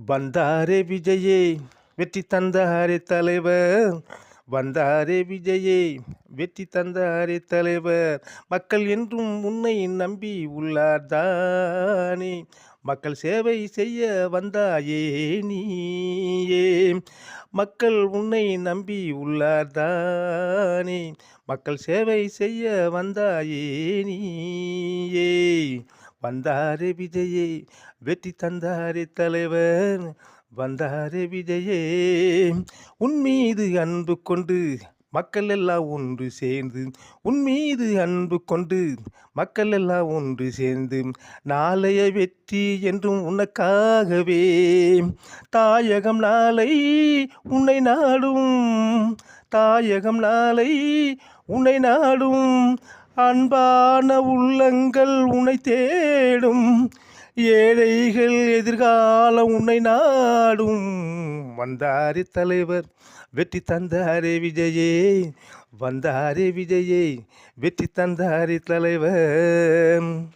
வந்தாரே விஜயே வெற்றி தந்தாரே தலைவர். வந்தாரே விஜயே வெற்றி தந்தாரே தலைவர். மக்கள் என்றும் உன்னை நம்பி உள்ளார்தானே. மக்கள் சேவை செய்ய வந்தாயே நீயே. மக்கள் உன்னை நம்பி உள்ளார்தானே. மக்கள் சேவை செய்ய வந்தாயே நீயே. வந்தாரே விஜயே வெற்றி தந்தாரே தலைவர். வந்தாரே விஜயே உன் மீது அன்பு கொண்டு மக்கள் எல்லாம் ஒன்று சேர்ந்து, உன் மீது அன்பு கொண்டு மக்கள் எல்லாம் ஒன்று சேர்ந்து, நாளைய வெற்றி என்றும் உனக்காகவே தாயகம் நாளை உன்னை நாடும். தாயகம் நாளை உன்னை நாடும். அன்பான உள்ளங்கள் உன்னை தேடும். ஏழைகள் எதிர்காலம் உன்னை நாடும். வந்தாரே தலைவர் வெற்றி தந்தாரே விஜயே. வந்தாரே விஜயே வெற்றி தந்தாரே தலைவர்.